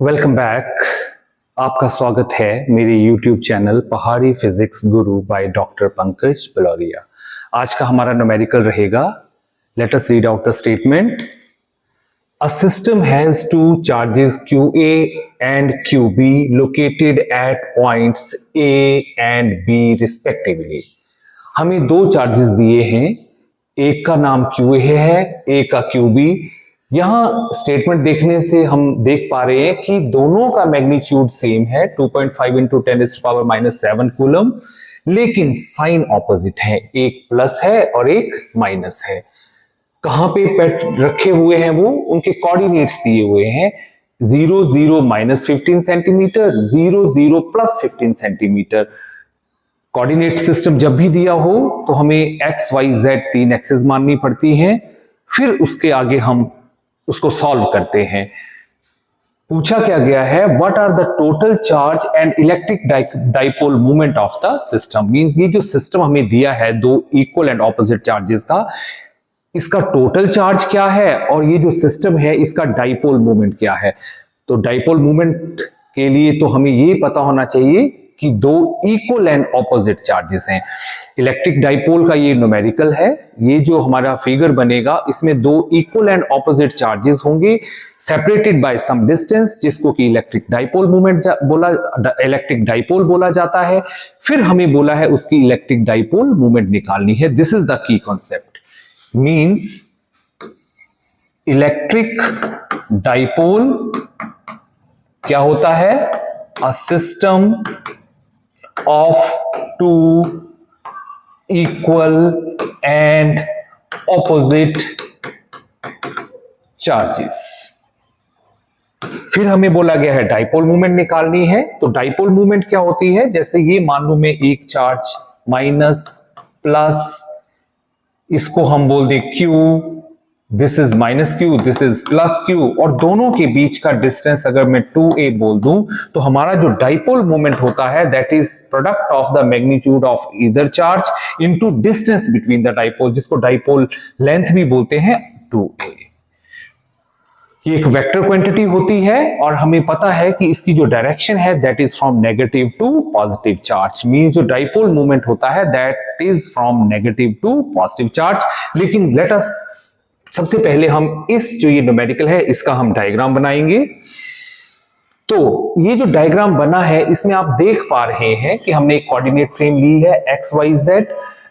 Welcome back. आपका स्वागत है मेरे YouTube चैनल पहाड़ी physics Guru by doctor Pankaj Balauria. आज का हमारा न्यूमेरिकल रहेगा, let us read out the statement. A system has two charges QA and QB located at points A and B respectively. हमें दो चार्जेस दिए हैं, एक का नाम QA है, एक का QB। यहां स्टेटमेंट देखने से हम देख पा रहे हैं कि दोनों का मैग्नीट्यूड सेम है, 2.5 इंटू 10⁻⁷ कूलम, लेकिन साइन ऑपोजिट है, एक प्लस है और एक माइनस है। कहां पे पेट रखे हुए हैं वो, उनके कोऑर्डिनेट्स दिए हुए हैं, 0 0 -15 सेंटीमीटर, 0 0 +15 सेंटीमीटर। कोऑर्डिनेट सिस्टम जब भी दिया हो तो हमें x y z तीन एक्सेस माननी पड़ती हैं, फिर उसके आगे हम उसको सॉल्व करते हैं। पूछा क्या गया है, what are the total charge and electric dipole movement of the system. Means ये जो सिस्टम हमें दिया है दो इक्वल एंड ऑपोजिट चार्जेस का, इसका टोटल चार्ज क्या है और ये जो सिस्टम है इसका डाइपोल मूवमेंट क्या है। तो डाइपोल मूवमेंट के लिए तो हमें ये पता होना चाहिए कि दो इक्वल एंड ऑपोजिट चार्जेस हैं। इलेक्ट्रिक डाइपोल का ये न्यूमेरिकल है, ये जो हमारा फिगर बनेगा इसमें दो इक्वल एंड ऑपोजिट चार्जेस होंगे सेपरेटेड बाय सम डिस्टेंस, जिसको कि इलेक्ट्रिक डाइपोल बोला जाता है। फिर हमें बोला है उसकी इलेक्ट्रिक डाइपोल मूवमेंट निकालनी है। This is the key concept. Means electric dipole क्या होता है, a system of two equal and opposite charges। फिर हमें बोला गया है डाइपोल मूवमेंट निकालनी है। तो डाइपोल मूवमेंट क्या होती है, जैसे ये मान लो मैं एक चार्ज माइनस प्लस, इसको हम बोल दे Q, this is minus Q, this is plus Q, और दोनों के बीच का डिस्टेंस अगर मैं 2a बोल दूं तो हमारा जो डाइपोल मूवमेंट होता है that is product of the magnitude of either charge into distance between the dipole, जिसको डाइपोल लेंथ भी बोलते हैं 2a। ये एक वेक्टर क्वांटिटी होती है और हमें पता है कि इसकी जो डायरेक्शन है that is from negative to positive charge. Means जो डाइपोल मूवमेंट होता है that is from negative to positive charge. लेकिन लेट अस सबसे पहले हम इस जो ये न्यूमेरिकल है इसका हम डायग्राम बनाएंगे। तो ये जो डायग्राम बना है इसमें आप देख पा रहे हैं कि हमने एक कोऑर्डिनेट फ्रेम ली है x y z।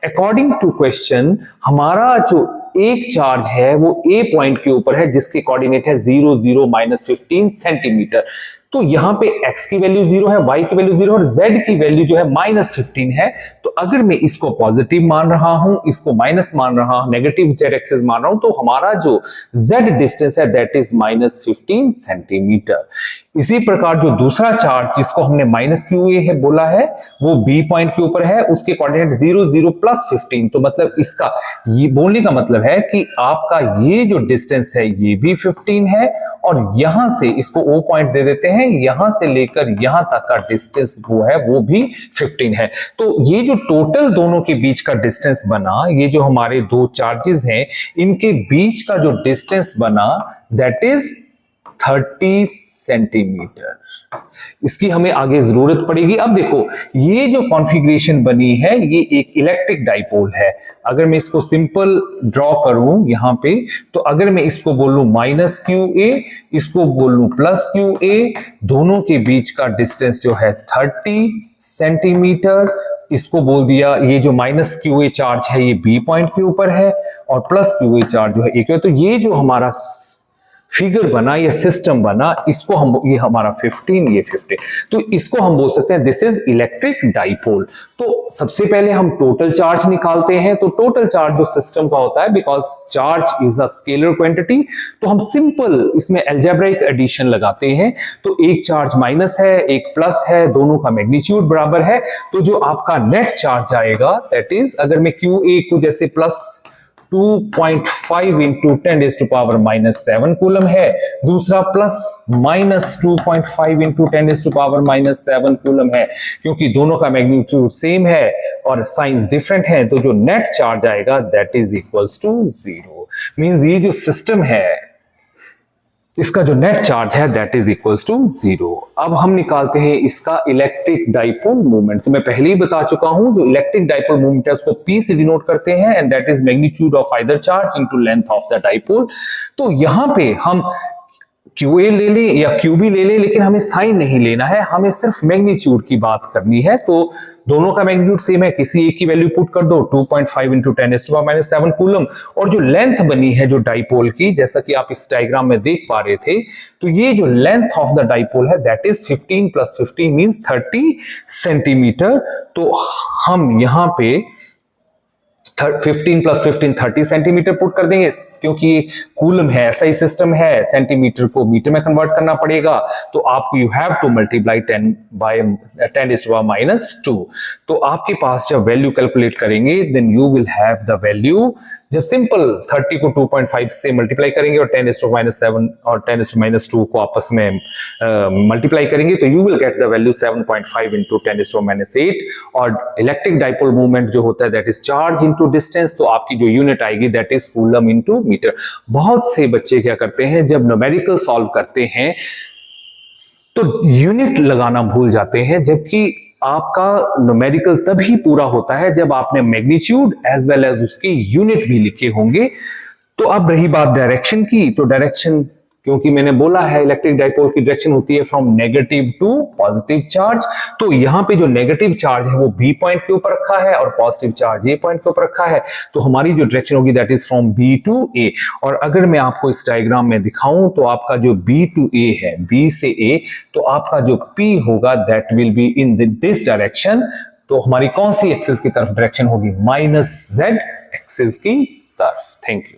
According to question हमारा जो एक चार्ज है वो A पॉइंट के ऊपर है जिसके कोऑर्डिनेट है 0 0 -15 सेंटीमीटर। तो यहां पे x की वैल्यू 0 है, y की वैल्यू 0 और z की वैल्यू जो है -15 है। तो अगर मैं इसको पॉजिटिव मान रहा हूं, इसको माइनस मान रहा हूं, नेगेटिव z एक्सिस मान रहा हूं, तो हमारा जो z डिस्टेंस है दैट इज -15 सेंटीमीटर। इसी प्रकार जो दूसरा चार्ज जिसको हमने -QA है बोला है वो B पॉइंट के ऊपर है, उसके कोऑर्डिनेट 0 0 +15। तो मतलब इसका ये बोलने का मतलब है कि आपका ये जो डिस्टेंस है ये भी 15 है और यहां से इसको O पॉइंट दे देते हैं, यहां से लेकर यहां तक का डिस्टेंस वो है वो भी 15 है। तो ये जो टोटल दोनों के बीच का डिस्टेंस बना, ये जो हमारे दो चार्जेस हैं इनके बीच का जो डिस्टेंस बना दैट इज 30 सेंटीमीटर। इसकी हमें आगे जरूरत पड़ेगी। अब देखो ये जो कॉन्फ़िगरेशन बनी है ये एक इलेक्ट्रिक डाइपोल है। अगर मैं इसको सिंपल ड्रॉ करूं यहां पे, तो अगर मैं इसको बोलूं -QA, इसको बोलूं +QA, दोनों के बीच का डिस्टेंस जो है 30 सेंटीमीटर। इसको बोल दिया, ये जो -QA चार्ज है ये B पॉइंट के ऊपर है और +QA चार्ज जो है एक है। तो ये जो हमारा फिगर बना, ये सिस्टम बना, इसको हम, ये हमारा 15, ये 15, तो इसको हम बोल सकते हैं दिस इज इलेक्ट्रिक डाइपोल। तो सबसे पहले हम टोटल चार्ज निकालते हैं। तो टोटल चार्ज जो सिस्टम का होता है, because charge is a scalar quantity, तो हम सिंपल इसमें अलजेब्रिक एडिशन लगाते हैं। तो एक चार्ज माइनस है, एक प्लस है, दोनों का मैग्नीट्यूड बराबर है, तो जो आपका नेट चार्ज आएगा दैट इज, अगर मैं QA को जैसे प्लस 2.5 इंटू 10⁻⁷ कूलम है, दूसरा प्लस -2.5 इंटू 10⁻⁷ कूलम है, क्योंकि दोनों का मैग्नीट्यूड सेम है और साइंस डिफरेंट है, तो जो नेट चार्ज आएगा that is equals to 0। Means ये जो सिस्टम है इसका जो नेट चार्ज है दैट इज इक्वल्स टू 0। अब हम निकालते हैं इसका इलेक्ट्रिक डाइपोल मोमेंट। तो मैं पहले ही बता चुका हूं, जो इलेक्ट्रिक डाइपोल मोमेंट है उसको P से डिनोट करते हैं and that is magnitude of either charge into length of the dipole. तो यहां पे हम QA ले ले या QB ले ले, लेकिन हमें साइन नहीं लेना है, हमें सिर्फ मैग्नीट्यूड की बात करनी है। तो दोनों का मैग्नीट्यूड सेम है, किसी एक की वैल्यू पुट कर दो, 2.5 इंटू 10⁻⁻⁷ कूलम। और जो लेंथ बनी है जो डाइपोल की, जैसा कि आप इस डायग्राम में देख पा रहे थे, तो ये जो लेंथ ऑफ द डाइपोल है दैट इज 15 + 15 मींस 30 सेंटीमीटर। तो हम यहां पे 15 + 15 30 सेंटीमीटर पुट कर देंगे, क्योंकि कूलम है, ऐसा ही सिस्टम है, सेंटीमीटर को मीटर में कन्वर्ट करना पड़ेगा। तो आपको यू हैव टू मल्टीप्लाई 10⁻⁻²। तो आपके पास जब वैल्यू कैलकुलेट करेंगे then you will have the value, जब सिंपल 30 को 2.5 से मल्टीप्लाई करेंगे और 10⁻⁻7 और 10⁻⁻² को आपस में मल्टीप्लाई करेंगे, तो you will get the value 7.5 into 10⁻⁸। और इलेक्ट्रिक डाइपोल मूवमेंट जो होता है that is charge into distance, तो आपकी जो यूनिट आएगी that is coulomb into metre. बहुत से बच्चे क्या करते हैं, जब न्यूमेरिकल सॉल्व करते हैं तो यूनिट लगाना भूल जाते हैं, जबकि आपका न्यूमेरिकल तभी पूरा होता है जब आपने मैग्नीट्यूड एज वेल एज उसके यूनिट भी लिखे होंगे। तो अब रही बात डायरेक्शन की, तो डायरेक्शन, क्योंकि मैंने बोला है इलेक्ट्रिक डाइपोल की डायरेक्शन होती है from negative to positive charge, तो यहां पे जो नेगेटिव चार्ज है वो B पॉइंट के ऊपर रखा है और पॉजिटिव चार्ज A पॉइंट के ऊपर रखा है। तो हमारी जो डायरेक्शन होगी that is from B to A। और अगर मैं आपको इस डायग्राम में दिखाऊं तो आपका जो B टू A है, B से A, तो आपका जो P होगा that will be in this direction. तो हमारी कौन सी एक्सिस की तरफ डायरेक्शन होगी? -Z एक्सिस की तरफ। Thank you.